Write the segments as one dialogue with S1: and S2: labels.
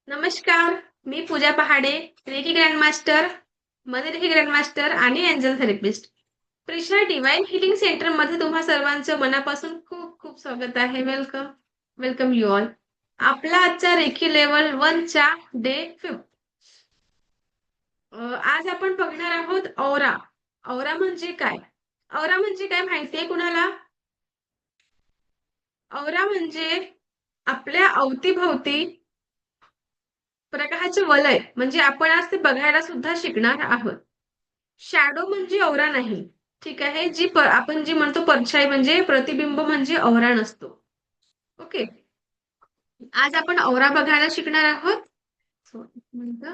S1: नमस्कार, मी पूजा पहाडे, reiki grandmaster, मनी reiki grandmaster आणि angel therapist. Krishna divine healing centre मध्ये तुम्हा सर्वांचं मनापासून खूप खूप स्वागत आहे. Welcome welcome you all. आपला आजचा रेकी लेवल 1 च्या डे 5. आज आपण बघणार आहोत औरा. औरा म्हणजे काय? औरा म्हणजे काय माहितीये कुणाला? औरा म्हणजे आपल्या अवतीभवती प्रकाशाचे वलय, म्हणजे आपण आज ते बघायला सुद्धा शिकणार आहोत. शॅडो म्हणजे औरा नाही. ठीक आहे. आपण जी म्हणतो परछाई म्हणजे प्रतिबिंब म्हणजे औरा नसतो. ओके. आज आपण औरा बघायला शिकणार आहोत. एक मिनिट.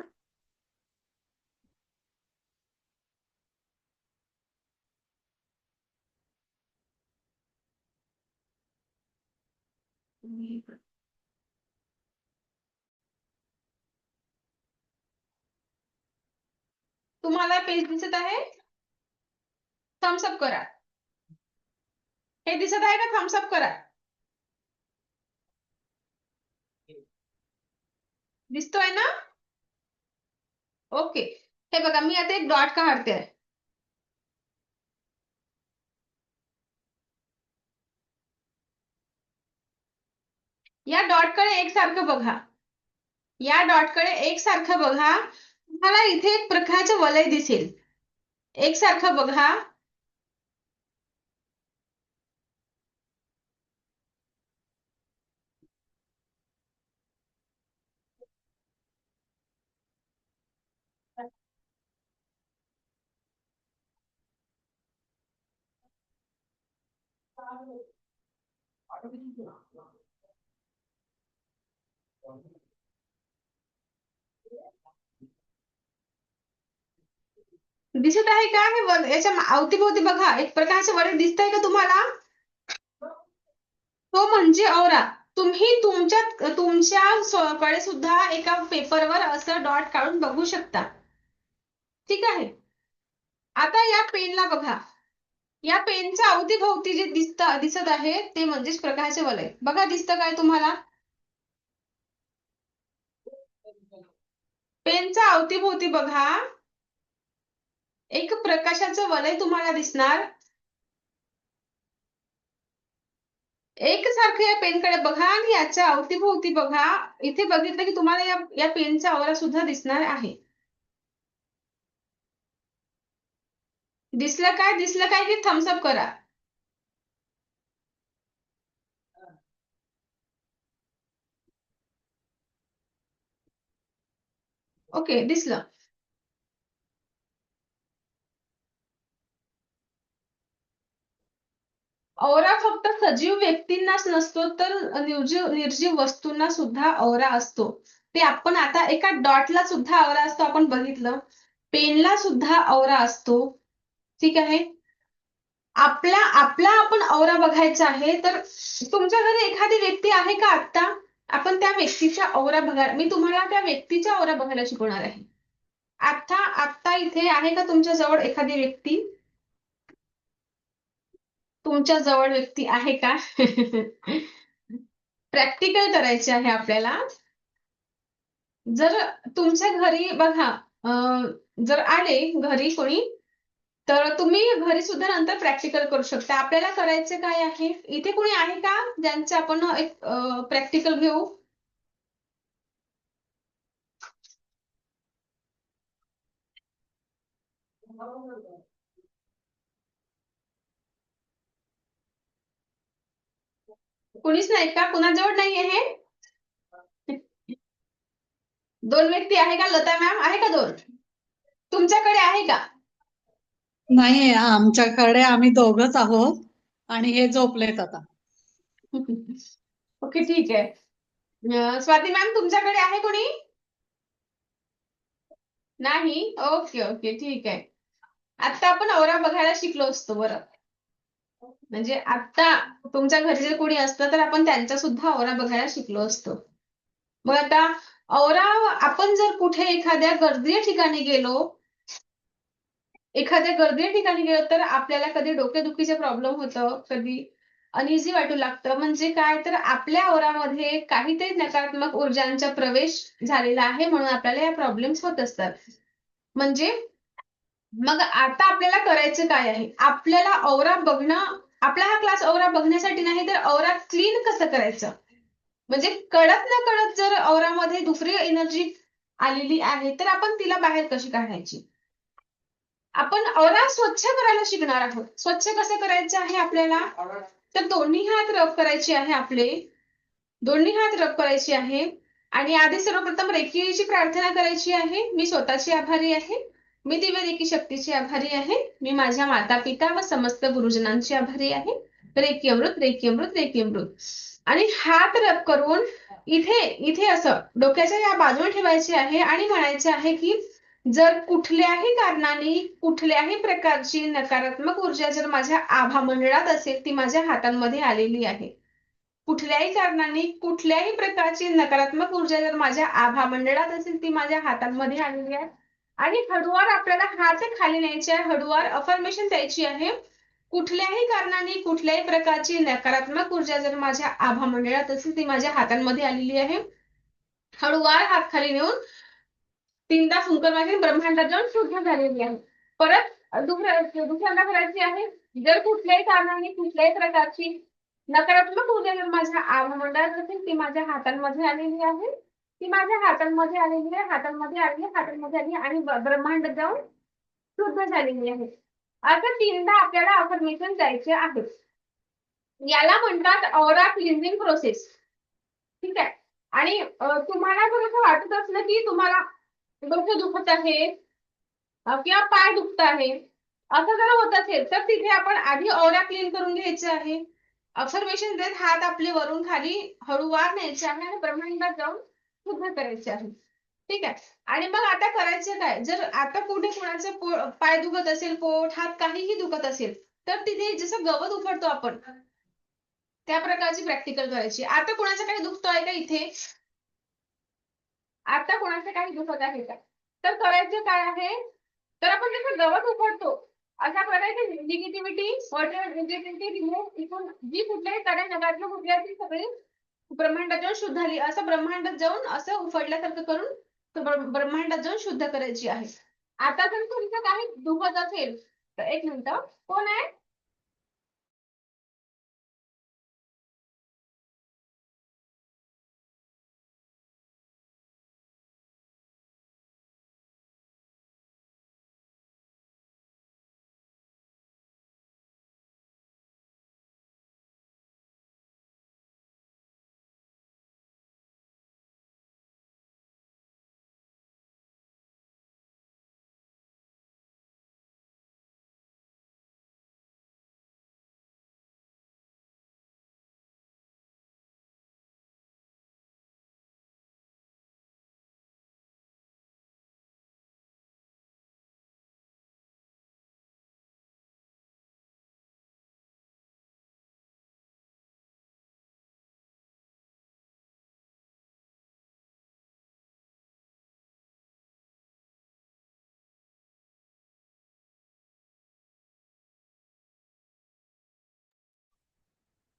S1: तुम्हाला पेज दिसत आहे? थम्सअप करा. हे दिसत आहे का? थम्सअप करा. दिसतोय ना? ओके. हे बघा, मी आता एक डॉट काढते. या डॉटकडे एकसारखं बघा. या डॉटकडे एकसारखं बघा. तुम्हाला इथे एक प्रकारचं वलय दिसेल. एकसारखं बघा. दिसत आहे का? याच्या अवतीभोवती बघा, एक प्रकारचे वलय दिसतंय का तुम्हाला? तो म्हणजे औरा. तुम्ही तुमच्याकडे सुद्धा एका पेपरवर असं डॉट काढून बघू शकता. ठीक आहे. आता या पेनला बघा. या पेनच्या अवतीभोवती जे दिसत आहे ते म्हणजेच प्रकाशाचे वलय. बघा, दिसतं काय तुम्हाला? पेनच्या अवतीभोवती बघा, एक प्रकाशाचं वलय तुम्हाला दिसणार. एकसारखं या पेनकडे बघा आणि याच्या अवतीभोवती बघा. इथे बघितलं की तुम्हाला या पेनचा औरा सुद्धा दिसणार आहे. दिसलं काय की थम्सअप करा. ओके, दिसलं. औरा फक्त सजीव व्यक्तींनाच नसतो, तर निर्जीव वस्तूंना सुद्धा औरा असतो. ते आपण आता एका डॉटला सुद्धा औरा असतो, आपण बघितलं. पेनला सुद्धा औरा असतो. ठीक आहे. आपला आपला आपण औरा बघायचा आहे, तर तुमच्या घरी एखादी व्यक्ती आहे का आता? आपण त्या व्यक्तीचा औरा बघा. मी तुम्हाला त्या व्यक्तीचा औरा बघायला शिकवणार आहे. आता इथे आहे का तुमच्या जवळ एखादी व्यक्ती? तुमच्या जवळ व्यक्ती आहे का? प्रॅक्टिकल करायचे आहे आपल्याला. जर तुमच्या घरी बघा, जर आले घरी कोणी, तर तुम्ही घरी सुद्धा नंतर प्रॅक्टिकल करू शकता. आपल्याला करायचे काय आहे? इथे कोणी आहे का ज्यांचे आपण एक प्रॅक्टिकल घेऊ? कुणीच नाही का? कुणाजवळ नाही आहे? दोन व्यक्ती आहे का? लता मॅम आहे का? दोन तुमच्याकडे आहे का?
S2: नाही, आमच्याकडे आम्ही दोघच आहोत आणि हे झोपलेत आता.
S1: ओके, ठीक आहे. स्वाती मॅम, तुमच्याकडे आहे कोणी? नाही. ओके ओके, ठीक आहे. आता आपण औरा बघायला शिकलो असतो. बरं, म्हणजे आता तुमच्या घरी जर कोणी असतं तर आपण त्यांचा सुद्धा औरा बघायला शिकलो असतो. मग आता औरा, आपण जर कुठे एखाद्या गर्दीच्या ठिकाणी गेलो तर आपल्याला कधी डोकेदुखीचे प्रॉब्लेम होतं, कधी अनइझी वाटू लागतं. म्हणजे काय, तर आपल्या औरामध्ये काहीतरी नकारात्मक ऊर्जांचा प्रवेश झालेला आहे, म्हणून आपल्याला या प्रॉब्लेम्स होत असतात. म्हणजे मग आता आपल्याला करायचं काय आहे, आपल्याला औरा बघणं, आपला हा क्लास औरा बघण्यासाठी नाही, तर औरा क्लीन कसं करायचं. म्हणजे कळत न कळत जर औरामध्ये दुसरी एनर्जी आलेली आहे, तर आपण तिला बाहेर कशी काढायची. आपण औरा स्वच्छ करायला शिकणार आहोत. स्वच्छ कसं करायचं आहे आपल्याला, तर दोन्ही हात रब करायचे आहे आपले, दोन्ही हात रब करायचे आहे. आणि आधी सर्वप्रथम रेकीची प्रार्थना करायची आहे. मी स्वतःची आभारी आहे, मी दिव्य रेकी शक्तीची आभारी आहे, मी माझ्या माता पिता व समस्त गुरुजनांची आभारी आहे. रेकी अमृत, रेकी अमृत, रेकी अमृत. आणि हात रब करून इथे इथे असं डोक्याच्या या बाजूला ठेवायचे आहे आणि म्हणायचे आहे की जर कुठल्याही कारणाने कुठल्याही प्रकारची नकारात्मक ऊर्जा जर माझ्या आभामंडळात असेल, ती माझ्या हातांमध्ये आलेली आहे. कुठल्याही कारणाने कुठल्याही प्रकारची नकारात्मक ऊर्जा जर माझ्या आभामंडळात असेल, ती माझ्या हातांमध्ये आलेली आहे. आणि हळूवार आपल्याला हात खाली न्यायचे आहे, हळूवार अफर्मेशन द्यायची आहे. कुठल्याही कारणाने कुठल्याही प्रकारची नकारात्मक ऊर्जा जर माझ्या आभामंडळात असेल, ती माझ्या हातांमध्ये आलेली आहे. हळूवार हात खाली नेऊन 3दा फुंकर मारून ब्रह्मांडात जाऊन शुद्ध झालेली आहे. परत दुसऱ्यांदा करायची आहे. जर कुठल्याही कारणाने कुठल्याही प्रकारची नकारात्मक ऊर्जा जर माझ्या आभामंडळात असेल, ती माझ्या हातांमध्ये आलेली आहे, ती माझ्या हातांमध्ये आलेली आहे, हातांमध्ये आली, हातांमध्ये आली आणि ब्रह्मांडात जाऊन शुद्ध झालेली आहे. असं 3दा आपल्याला अफर्मेशन द्यायचे आहे. याला म्हणतात ऑरा क्लिन्झिंग प्रोसेस. ठीक आहे. आणि तुम्हाला जर असं वाटत असलं की तुम्हाला डोकं दुखत आहे किंवा पाय दुखत आहे, असं जर होत असेल, तर तिथे आपण आधी ऑरा क्लीन करून घ्यायचे आहे. अफर्मेशन देत हात आपले वरून खाली हळूवार न्यायचे आहे आणि ब्रह्मांडात जाऊन शुद्ध करायचे आहे. ठीक आहे. आणि मग आता करायचं काय, जर आता कुठे कुणाचं पाय दुखत असेल, पोट हात काहीही दुखत असेल, तर तिथे जसं गवत उपटतो आपण, त्या प्रकारची प्रॅक्टिकल करायची. आता कुणाचं काही दुखतंय का इथे, आता कोणाचं काही दुखत आहे का, तर करायचं काय आहे, तर आपण जसं गवत उपटतो अशा प्रकारे निगेटिव्हिटी निगेटिव्हिटी रिमूव्ह इथून जी कुठल्याही कार्य नकारात्मक ऊर्जा ती सगळी ब्रह्मांडात जाऊन शुद्ध झाली, असं ब्रह्मांडात जाऊन असं उफडल्यासारखं करून ब्रह्मांडात जाऊन शुद्ध करायची आहे. आता जर तुमचं काही दुखत असेल, तर एक मिनिट, कोण आहे.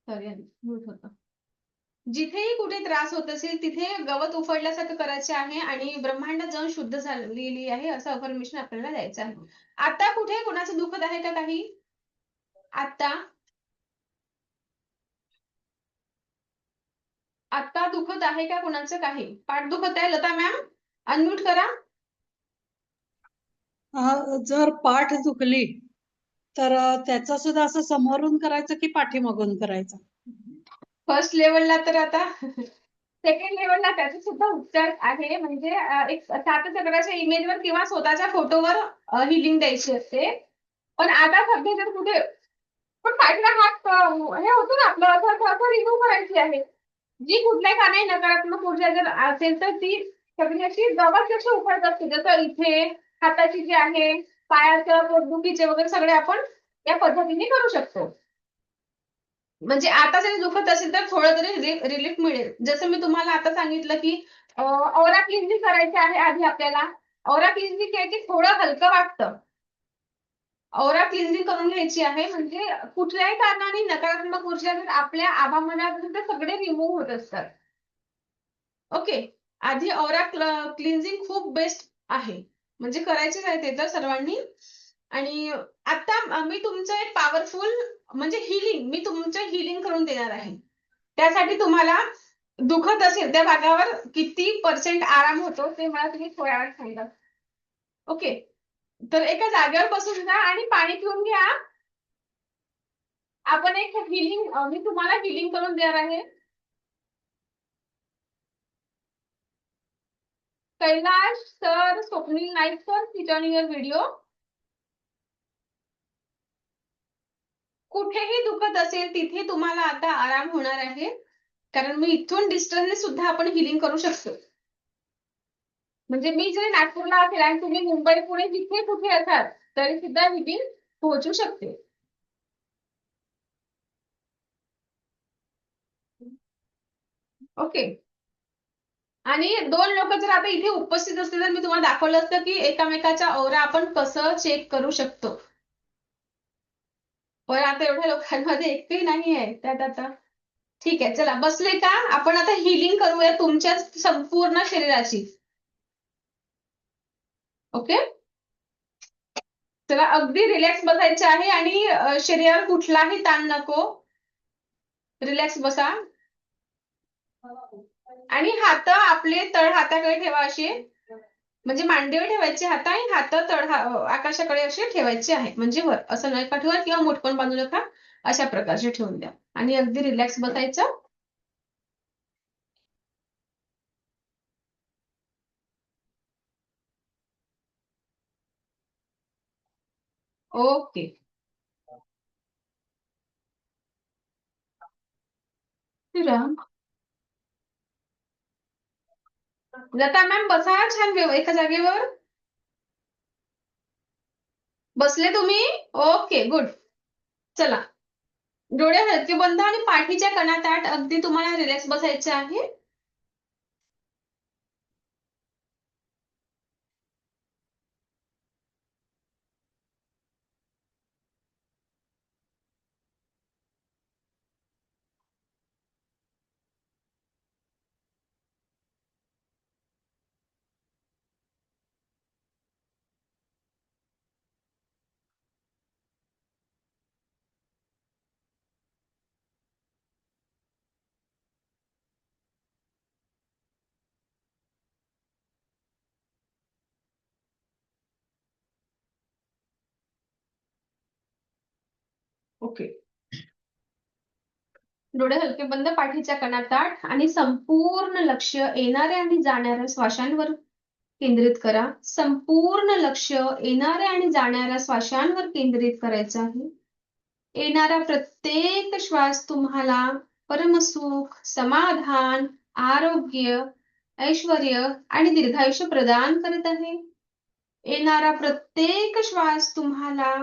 S1: सॉरी, म्यूट होतं. जिथेही कुठे त्रास होत असेल, तिथे गवत उफडल्यासारखं करायचे आहे आणि ब्रह्मांडात जाऊन शुद्ध झालेली आहे, असं अफर्मेशन आपल्याला द्यायचं आहे. आता कुठे कुणाचं दुखत आहे का काही, आता आता दुखत आहे का कुणाचं काही, पाठ दुखत आहे, लता मॅम अनम्यूट करा.
S2: जर पाठ दुखली तर त्याचं सुद्धा असं समोरून करायचं की पाठीमागून करायचं.
S1: फर्स्ट लेवलला तर आता सेकंड लेवलला त्याचे सुद्धा उपचार आहे. म्हणजे एक 7 चक्राच्या इमेजवर किंवा स्वतःच्या फोटोवर हिलिंग द्यायची असते. पण आता सध्या जर कुठे पण पाठीला हात हे होतो ना आपलं, असं रिमूव्ह करायची आहे. जी कुठल्याही कारणाने नकारात्मक ऊर्जा जर असेल, तर ती सगळी अशी गवत कशी उफडत असते, जसं इथे हाताची जी आहे, पायाचं पोटदुखीचे वगैरे सगळे आपण या पद्धतीने करू शकतो. म्हणजे आता जरी दुखत असेल तर थोडं तरी रिलीफ मिळेल. जसं मी तुम्हाला आता सांगितलं की औरा क्लिन्झिंग करायची आहे आधी आपल्याला. औरा क्लिन्झिंग केलं की थोडं हलकं वाटतं. ऑरा क्लिन्झिंग करून घ्यायची आहे. म्हणजे कुठल्याही कारणाने नकारात्मक ऊर्जा जर आपल्या आभामनात असेल तर सगळे रिमूव्ह होत असतात. ओके. आधी ऑरा क्लिन्झिंग खूप बेस्ट आहे. म्हणजे करायचेच आहे ते तर सर्वांनी. आणि आता मी तुमचं एक पॉवरफुल म्हणजे मी तुमचं हिलिंग करून देणार आहे. त्यासाठी तुम्हाला दुखत असेल त्या भागावर किती % आराम होतो ते मला तुम्ही थोड्या वेळात सांगा. ओके. तर एका जागेवर बसून जा आणि पाणी पिऊन घ्या. आपण एक मी तुम्हाला हिलिंग करून देणार आहे. Kailash sir, Swapnil Naik sir, switch on your video. कुठेही दुखत असेल तिथे तुम्हाला आता आराम होणार आहे. कारण मी इथून डिस्टन्सने सुद्धा आपण हिलिंग करू शकतो. म्हणजे मी जरी नागपूरला असेल आणि तुम्ही मुंबई, पुणे जिथे कुठे असाल तरी सुद्धा हिलिंग पोहोचू शकते. ओके. आणि 2 लोक जर आता इथे उपस्थित असतील तर मी तुम्हाला दाखवलं असतं की एकामेकाचा ऑरा आपण कसं चेक करू शकतो. पण आता एवढ्या लोकांमध्ये एकही नाही आहे त्यात आता. ठीक आहे, चला बसले का? आपण आता हिलिंग करूया तुमच्या संपूर्ण शरीराची. ओके. चला अगदी रिलॅक्स बसायचे आहे आणि शरीरावर कुठलाही ताण नको. रिलॅक्स बसा. आणि हात आपले तळ हाताकडे ठेवा असे. म्हणजे मांडीवर ठेवायचे हात आणि हात आकाशाकडे असे ठेवायचे आहे. म्हणजे वर असं नका ठेवा किंवा मुठ पण बांधू नका. अशा प्रकारचे ठेवून द्या आणि अगदी रिलॅक्स बसायचं. ओके. राम. लता मॅम बसा छान एका जागेवर. बसले तुम्ही? Okay, good. चला. डोळे हलके बंद आणि पाठीच्या कणाताठ अगदी तुम्हाला रिलॅक्स बसायचे आहे. ओके. डोळे हलके बंद, पाठीच्या कणाताठ आणि संपूर्ण लक्ष येणाऱ्या आणि जाणाऱ्या श्वासांवर केंद्रित करा. संपूर्ण लक्ष येणाऱ्या आणि जाणाऱ्या श्वासांवर केंद्रित करायचं आहे. येणारा प्रत्येक श्वास तुम्हाला परमसुख, समाधान, आरोग्य, ऐश्वर्य आणि दीर्घायुष्य प्रदान करत आहे. येणारा प्रत्येक श्वास तुम्हाला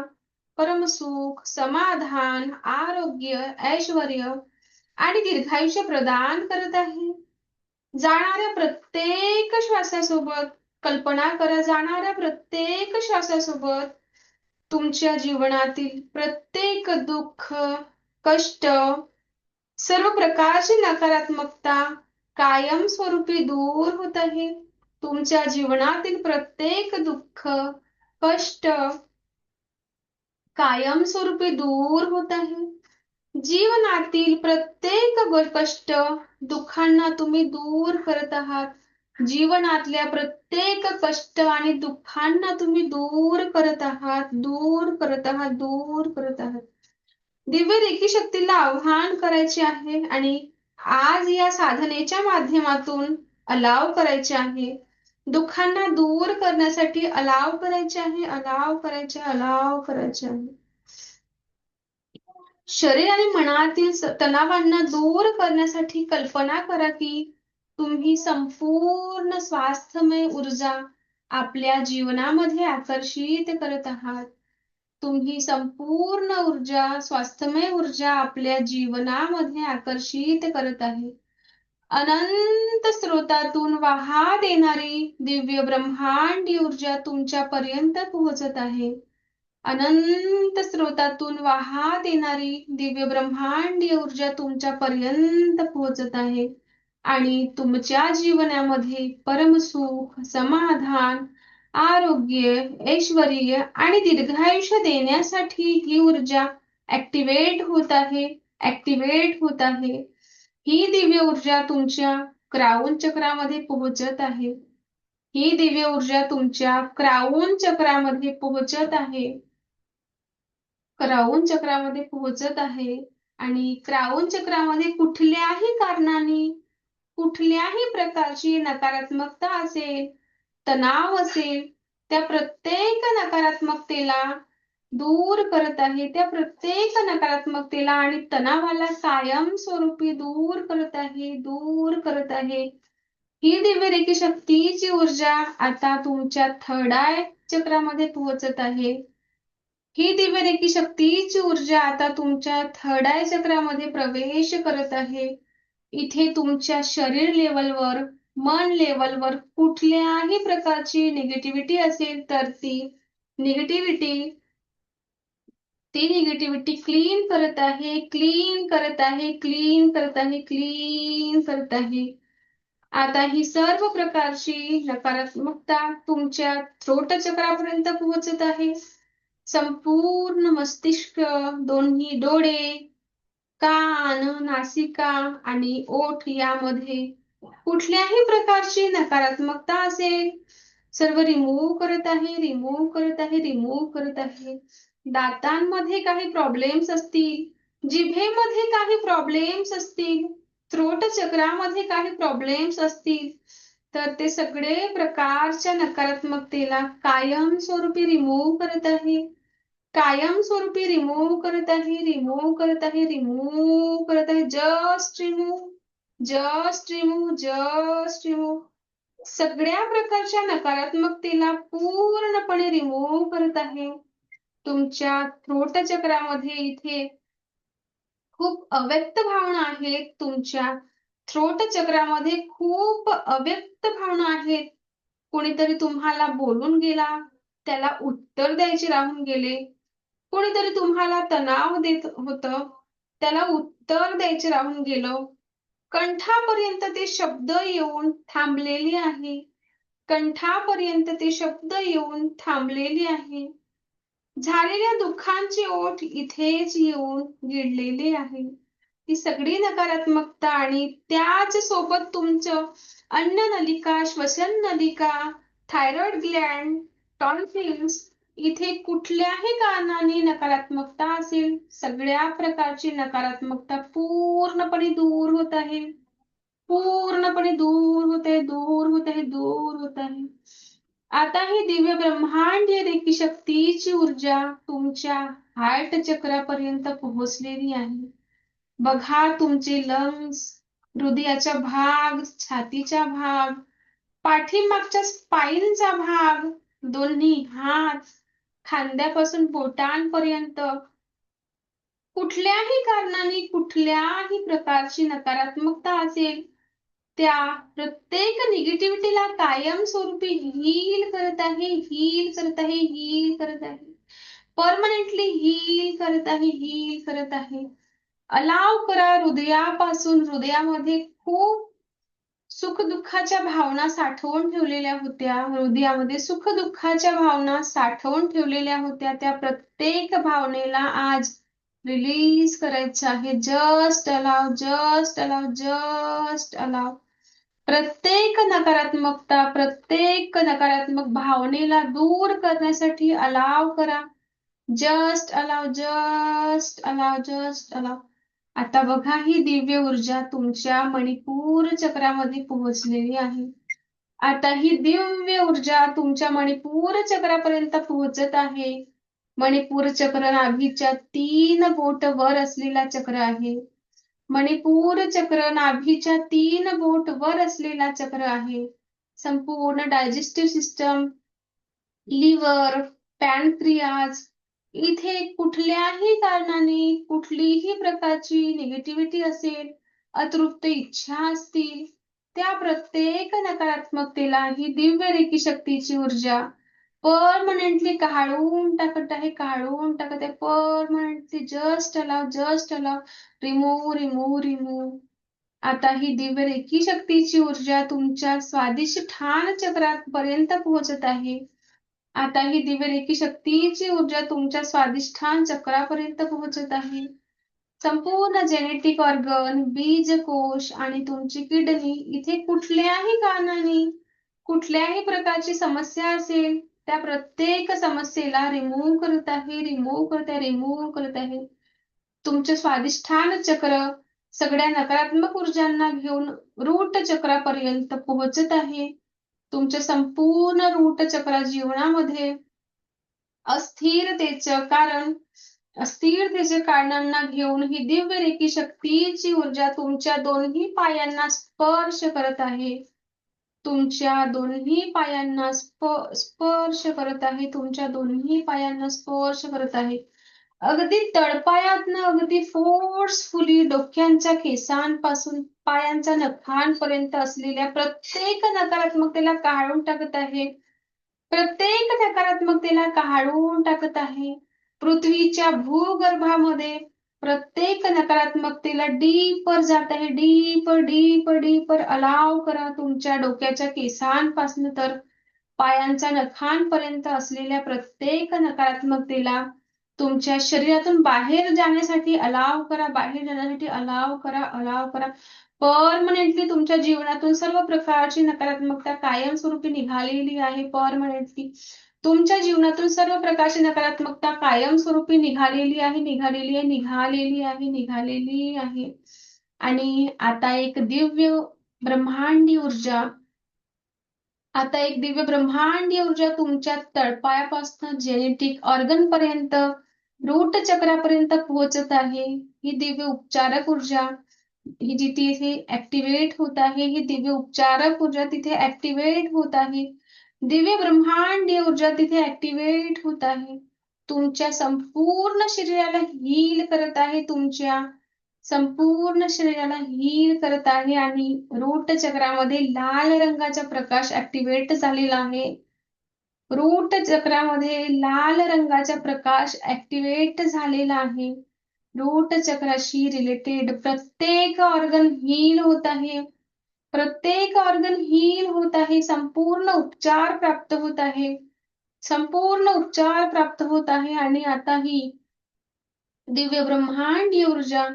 S1: परमसुख, समाधान, आरोग्य, ऐश्वर्य आणि दीर्घायुष्य प्रदान करत आहे. जाणाऱ्या प्रत्येक श्वासासोबत कल्पना करा, जाणाऱ्या प्रत्येक श्वासासोबत तुमच्या जीवनातील प्रत्येक दुःख, कष्ट, सर्व प्रकारची नकारात्मकता कायमस्वरूपी दूर होत आहे. तुमच्या जीवनातील प्रत्येक दुःख, कष्ट कायमस्वरूपी दूर होत आहे. जीवनातील प्रत्येक कष्ट, दुःखांना तुम्ही दूर करत आहात. जीवनातल्या प्रत्येक कष्ट आणि दुःखांना तुम्ही दूर करत आहात, दूर करत आहात, दूर करत आहात. दिव्य रेखी शक्तीला आव्हान करायचे आहे आणि आज या साधनेच्या माध्यमातून अलाव करायचे आहे. दुःखांना दूर करण्यासाठी अलाव करायचे आहे, अलाव करायचे, अलाव करायचे आहे. शरीर आणि मनातील तणावांना दूर करण्यासाठी कल्पना करा की तुम्ही संपूर्ण स्वास्थ्यमय ऊर्जा आपल्या जीवनामध्ये आकर्षित करत आहात. तुम्ही संपूर्ण स्वास्थ्यमय ऊर्जा आपल्या जीवनामध्ये आकर्षित करत आहे. अनंत स्रोतातून वाहत येणारी दिव्य ब्रह्मांडी ऊर्जा तुमच्यापर्यंत पोहोचत आहे. अनंत स्रोतातून वाहात येणारी दिव्य ब्रह्मांडीय ऊर्जा तुमच्या पर्यंत पोहोचत आहे आणि तुमच्या जीवनामध्ये परमसुख, समाधान, आरोग्य, ऐश्वर्य आणि दीर्घायुष्य देण्यासाठी ही ऊर्जा ऍक्टिव्हेट होत आहे, ऍक्टिव्हेट होत आहे. ही दिव्य ऊर्जा तुमच्या क्राउन चक्रामध्ये पोहोचत आहे. ही दिव्य ऊर्जा तुमच्या क्राउन चक्रामध्ये पोहोचत आहे. क्राउन चक्रामध्ये पोहोचत आहे आणि क्राउन चक्रामध्ये कुठल्याही कारणाने कुठल्याही प्रकारची नकारात्मकता असेल, तणाव असेल, त्या प्रत्येक नकारात्मकतेला दूर करत आहे. त्या प्रत्येक नकारात्मकतेला आणि तणावाला कायमस्वरूपी दूर करत आहे, दूर करत आहे. ही दिव्य रेखी शक्तीची ऊर्जा आता तुमच्या थर्ड आय चक्रामध्ये पोहोचत आहे. ही दिव्य रेखी शक्तीची ऊर्जा आता तुमच्या थर्ड आय चक्रामध्ये प्रवेश करत आहे. इथे तुमच्या शरीर लेवलवर, मन लेवलवर कुठल्याही प्रकारची निगेटिव्हिटी असेल तर निगेटिव्हिटी निगेटिव्हिटी क्लीन करत आहे, क्लीन करत आहे, क्लीन करत आहे, क्लीन करत आहे. आता ही सर्व प्रकारची नकारात्मकता तुमच्या थ्रोट चक्रापर्यंत पोहोचत आहे. संपूर्ण मस्तिष्क, दोन्ही डोळे, कान, नासिका आणि ओठ यामध्ये कुठल्याही प्रकारची नकारात्मकता असेल, सर्व रिमूव्ह करत आहे, रिमूव्ह करत आहे, रिमूव्ह करत आहे. दातांमध्ये काही प्रॉब्लेम्स असतील, जिभेमध्ये काही प्रॉब्लेम्स असतील, थ्रोट चक्रामध्ये काही प्रॉब्लेम्स असतील, तर ते सगळे प्रकारच्या नकारात्मकतेला कायमस्वरूपी रिमूव्ह करत आहे. कायमस्वरूपी रिमूव्ह करत आहे, रिमूव्ह करत आहे, रिमूव्ह करत आहे. Just remove, just remove, just remove. सगळ्या प्रकारच्या नकारात्मकतेला पूर्णपणे रिमूव्ह करत आहे. तुमच्या थ्रोट चक्रामध्ये इथे खूप अव्यक्त भावना आहेत. तुमच्या थ्रोट चक्रामध्ये खूप अव्यक्त भावना आहेत. कोणीतरी तुम्हाला बोलून गेला, त्याला उत्तर द्यायचे राहून गेले. कोणीतरी तुम्हाला तणाव देत होतं, त्याला उत्तर द्यायचे राहून गेलं. कंठापर्यंत ते शब्द येऊन थांबलेली आहे. कंठापर्यंत ते शब्द येऊन थांबलेली आहे. झालेल्या दुःखांची ओठ इथेच येऊन गिळलेली आहे. ही सगळी नकारात्मकता आणि त्याच सोबत तुमचं अन्ननलिका, श्वसन नलिका, थायरॉइड ग्लॅन्ड, टॉन्सिल्स इथे कुठल्याही कारणाने नकारात्मकता असेल, सगळ्या प्रकारची नकारात्मकता पूर्णपणे दूर होत आहे. पूर्णपणे दूर होत आहे, दूर होत आहे, दूर होत आहे. आता ही दिव्य ब्रह्मांडीय रेखी शक्तीची ऊर्जा तुमच्या हार्ट चक्रापर्यंत पोहोचलेली आहे. बघा तुमचे लंग्स, हृदयाचा भाग, छातीचा भाग, पाठीमागच्या स्पाईनचा भाग, दोन्ही हात, खांद्यापासून बोटांपर्यंत कुठल्याही कारणाने कुठल्याही प्रकारची नकारात्मकता असेल, त्या प्रत्येक निगेटिव्हिटीला कायमस्वरूपी हील करत आहे, हील करत आहे, हील करत आहे. परमनंटली हील करत आहे, हील करत आहे. अलाव करा हृदयापासून, हृदयामध्ये खूप सुख-दुःखाच्या भावना साठवून ठेवलेल्या होत्या. हृदयामध्ये सुख-दुःखाच्या भावना साठवून ठेवलेल्या होत्या. त्या प्रत्येक भावनेला आज रिलीज करायचं आहे. Just allow, just allow, just allow. प्रत्येक नकारात्मकता, प्रत्येक नकारात्मक भावनेला दूर करण्यासाठी अलाव करा. Just allow, just allow, just allow. आता बघा ही दिव्य ऊर्जा तुमच्या मणिपूर चक्रामध्ये पोहोचलेली आहे. आता ही दिव्य ऊर्जा तुमच्या मणिपूर चक्रापर्यंत पोहोचत आहे. मणिपूर चक्र नाभीच्या 3 बोट वर असलेला चक्र आहे. मणिपूर चक्र नाभीच्या 3 बोट वर असलेला चक्र आहे. संपूर्ण डायजेस्टिव्ह सिस्टम, लिव्हर, पॅनक्रियाज इथे कुठल्याही कारणाने कुठलीही प्रकारची निगेटिव्हिटी असेल, अतृप्त इच्छा असतील, त्या प्रत्येक नकारात्मकतेला ही दिव्य रेखी शक्तीची ऊर्जा परमनंटली काढून टाकत आहे, काढून टाकत आहे permanently. Just allow, remove remove remove. आता ही दिव्य रेखी शक्तीची ऊर्जा तुमच्या स्वादिष्ठान चक्रापर्यंत पोहोचत आहे. आता ही दिव्य रेखी शक्तीची ऊर्जा तुमच्या स्वादिष्ठान चक्रापर्यंत पोहोचत आहे. संपूर्ण जेनेटिक ऑर्गन, बीजकोश आणि तुमची किडनी इथे कुठल्याही कारणाने कुठल्याही प्रकारची समस्या असेल त्या प्रत्येक समस्येला रिमूव्ह करत आहे, रिमूव्ह करत आहे. तुमचे स्वादिष्ठान चक्र सगळ्या नकारात्मक ऊर्जांना घेऊन रूट चक्रापर्यंत पोहोचत आहे. तुमच्या संपूर्ण रूट चक्र जीवनामध्ये अस्थिरतेच्या कारणांना घेऊन ही दिव्य रेखी शक्तीची ऊर्जा तुमच्या दोन्ही पायांना स्पर्श करत आहे. तुमच्या दोन्ही पायांना स्पर्श करत आहे. तुमच्या दोन्ही पायांना स्पर्श करत आहे. अगदी तळपायातनं अगदी फोर्सफुली डोक्यांच्या केसांपासून पायांच्या नखांपर्यंत असलेल्या प्रत्येक नकारात्मकतेला काढून टाकत आहे. प्रत्येक नकारात्मकतेला काढून टाकत आहे. पृथ्वीच्या भूगर्भामध्ये प्रत्येक नकारात्मकतेला डीपर जात आहे. डीपर अलाव करा. तुमच्या डोक्याच्या केसांपासून तर पायांच्या नखांपर्यंत असलेल्या प्रत्येक नकारात्मकतेला तुमच्या शरीरातून बाहेर जाण्यासाठी अलाव करा. अलाव करा. परमनंटली तुमच्या जीवनातून सर्व प्रकारची नकारात्मकता कायमस्वरूपी निघालेली आहे. परमनंटली तुमच्या जीवनातून सर्व प्रकारची नकारात्मकता कायमस्वरूपी निघालेली आहे. आणि आता एक दिव्य ब्रह्मांडी ऊर्जा तुमच्या तळपायापासून जेनेटिक ऑर्गन पर्यंत रूट चक्रापर्यंत पोहोचत आहे. ही दिव्य उपचारक ऊर्जा ही जिथे ऍक्टिव्हेट होत आहे. ही दिव्य उपचारक ऊर्जा तिथे ऍक्टिव्हेट होत आहे. दिव्य ब्रह्मांडीय ऊर्जा तिथे ऍक्टिव्हेट होत आहे. तुमच्या संपूर्ण शरीराला हील करत आहे. तुमच्या संपूर्ण शरीराला हील करत आहे आणि रूट चक्रामध्ये लाल रंगाचा प्रकाश ऍक्टिव्हेट झालेला आहे. रूट चक्रामध्ये लाल रंगाचा प्रकाश ऍक्टिव्हेट झालेला आहे. रूट चक्राशी रिलेटेड प्रत्येक ऑर्गन हील होत आहे. प्रत्येक ऑर्गन हील होत आहे. संपूर्ण उपचार प्राप्त होत आहे. आणि आता ही दिव्य ब्रह्मांडीय ऊर्जा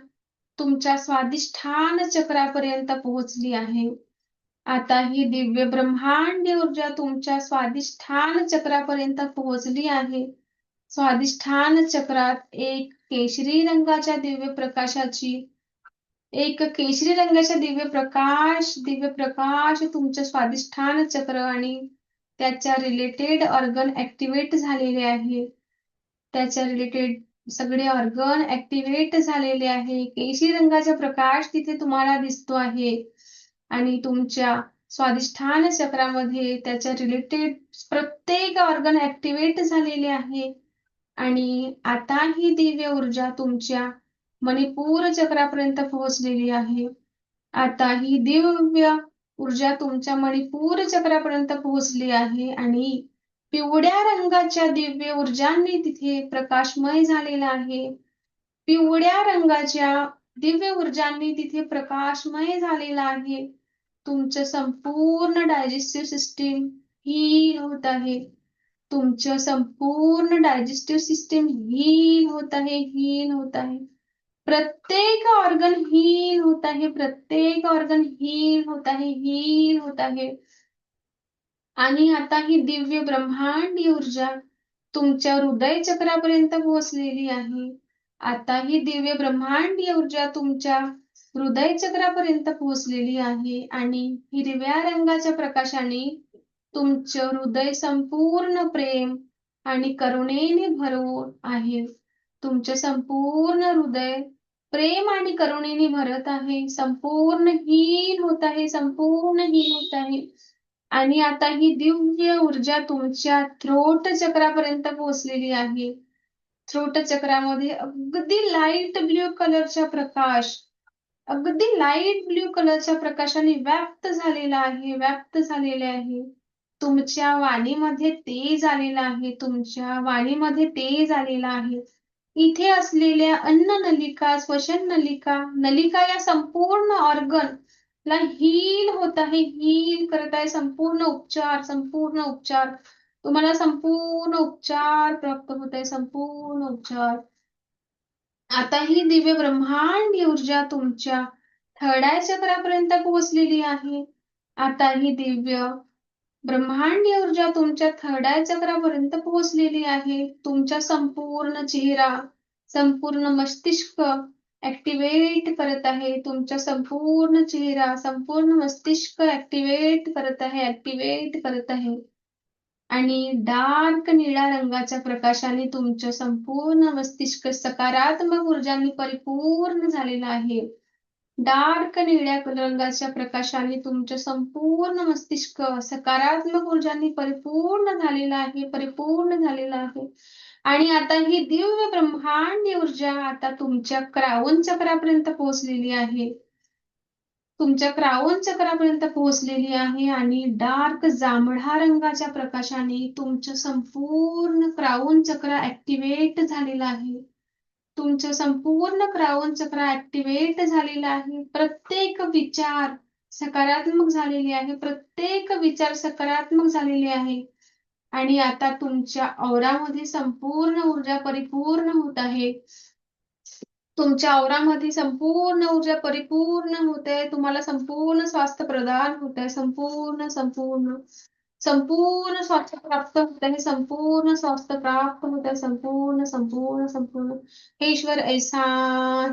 S1: तुमच्या स्वादिष्ठान चक्रापर्यंत पोहोचली आहे. आता ही दिव्य ब्रह्मांडीय ऊर्जा तुमच्या स्वादिष्ठान चक्रापर्यंत पोहोचली आहे. स्वादिष्ठान चक्रात एक केशरी रंगाच्या दिव्य प्रकाश तुमच्या स्वादिष्ठान चक्र आणि त्याच्या रिलेटेड ऑर्गन ऍक्टिव्हेट झालेले आहे. त्याच्या रिलेटेड सगळे ऑर्गन ऍक्टिव्हेट झालेले आहे. केशरी रंगाचा प्रकाश तिथे तुम्हाला दिसतो आहे आणि तुमच्या स्वादिष्ठान चक्रामध्ये त्याच्या रिलेटेड प्रत्येक ऑर्गन ऍक्टिव्हेट झालेले आहे. आणि आता ही दिव्य ऊर्जा तुमच्या मणिपूर चक्रापर्यंत पोहोचलेली आहे. आता ही दिव्य ऊर्जा तुमच्या मणिपूर चक्रापर्यंत पोहोचली आहे आणि पिवळ्या रंगाच्या दिव्य ऊर्जांनी तिथे प्रकाशमय झालेला आहे. पिवळ्या रंगाच्या दिव्य ऊर्जांनी तिथे प्रकाशमय झालेला आहे. तुमचं संपूर्ण डायजेस्टिव्ह सिस्टीम हील होत आहे. तुमचं संपूर्ण डायजेस्टिव्ह सिस्टीम हील होत आहे. प्रत्येक ऑर्गन हील होत आहे. आणि आता ही दिव्य ब्रह्मांडीय ऊर्जा तुमच्या हृदय चक्रापर्यंत पोहोचलेली आहे. आता ही दिव्य ब्रह्मांडीय ऊर्जा तुमच्या हृदय चक्रापर्यंत पोहोचलेली आहे आणि हिरव्या रंगाच्या प्रकाशाने तुमचं हृदय संपूर्ण प्रेम आणि करुणेने भरून आहे. तुमचं संपूर्ण हृदय प्रेम आणि करुणेने भरत आहे. संपूर्ण हील होत आहे. आणि आता ही दिव्य ऊर्जा तुमच्या थ्रोट चक्रापर्यंत पोहोचलेली आहे. थ्रोट चक्रामध्ये अगदी लाईट ब्ल्यू कलरचा प्रकाशाने व्याप्त झालेला आहे. तुमच्या वाणीमध्ये तेज आलेलं आहे, तुमच्या वाणीमध्ये तेज आलेलं आहे. इथे असलेल्या अन्न नलिका, श्वसन नलिका, नलिका या संपूर्ण ऑर्गन ला हील होत आहे, हील करत आहे. संपूर्ण उपचार, संपूर्ण उपचार. तुम्हाला संपूर्ण उपचार प्राप्त होत आहे, संपूर्ण उपचार. आता ही दिव्य ब्रह्मांडी ऊर्जा तुमच्या थर्ड आय चक्रापर्यंत पोहोचलेली आहे. आता ही दिव्य ब्रह्मांडी ऊर्जा तुमच्या थर्ड आय चक्रापर्यंत पोहोचलेली आहे. तुमचा संपूर्ण चेहरा, संपूर्ण मस्तिष्क ऍक्टिव्हेट करत आहे. तुमचा संपूर्ण चेहरा, संपूर्ण मस्तिष्क ऍक्टिव्हेट करत आहे, ऍक्टिव्हेट करत आहे. आणि डार्क निळ्या रंगाच्या प्रकाशाने तुमचं संपूर्ण मस्तिष्क सकारात्मक ऊर्जांनी परिपूर्ण झालेलं आहे. डार्क निळ्या रंगाच्या प्रकाशाने तुमचं संपूर्ण मस्तिष्क सकारात्मक ऊर्जांनी परिपूर्ण झालेलं आहे, परिपूर्ण झालेलं आहे. आणि आता ही दिव्य ब्रह्मांडी ऊर्जा आता तुमच्या क्राऊन चक्रापर्यंत पोहोचलेली आहे. तुमच्या क्राऊन चक्रापर्यंत पोहोचलेली आहे आणि डार्क जांभळा रंगाच्या प्रकाशाने तुमचं संपूर्ण क्राऊन चक्र ऍक्टिव्हेट झालेलं आहे. तुमचं संपूर्ण क्राऊन चक्र ऍक्टिव्हेट झालेलं आहे. प्रत्येक विचार सकारात्मक झालेले आहे, प्रत्येक विचार सकारात्मक झालेले आहे. आणि आता तुमच्या औरामध्ये संपूर्ण ऊर्जा परिपूर्ण होत आहे. तुमच्या औरामध्ये संपूर्ण ऊर्जा परिपूर्ण होते. तुम्हाला संपूर्ण स्वास्थ्य प्रदान होत आहे. संपूर्ण संपूर्ण संपूर्ण स्वास्थ्य प्राप्त होत आहे. संपूर्ण स्वास्थ्य प्राप्त होत आहे. संपूर्ण संपूर्ण संपूर्ण. हे ईश्वर ऐसा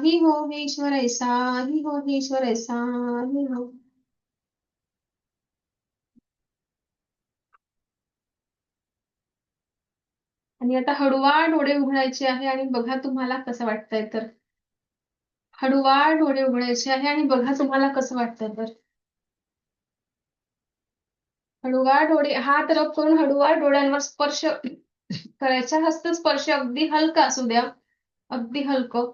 S1: ही हो, हे ईश्वर ऐसा ही हो, हे ईश्वर ऐसा ही हो. आणि आता हळूवार डोळे उघडायचे आहे आणि बघा तुम्हाला कसं वाटतंय तर. हळूवार डोळे उघडायचे आहे आणि बघा तुम्हाला कसं वाटतंय तर. हळूवार डोळे हात रब करून हळूवार डोळ्यांवर स्पर्श करायचा. हस्तस्पर्श अगदी हलका असू द्या, अगदी हलकं.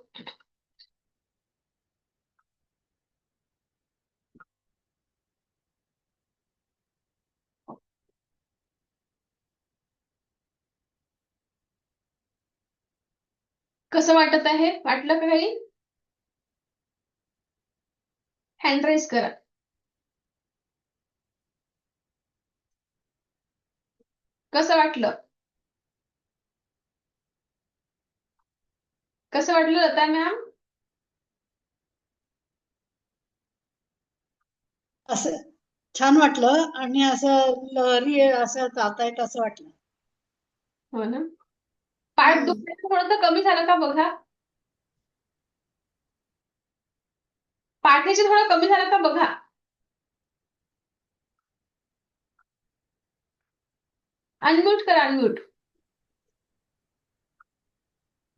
S1: कसं वाटत आहे? वाटलं का काही? हँड रेस करा. कसं वाटलं? कसं वाटलं लता मॅम?
S2: असं छान वाटलं आणि असं लहरी असं जाता येत असं वाटलं.
S1: हो ना. पाठ
S2: हम्म.
S1: दुखण्याचं थोडंसं कमी झालं का बघा. पाठीचे थोडं कमी झालं का बघा. अनम्यूट करा, अनम्यूट.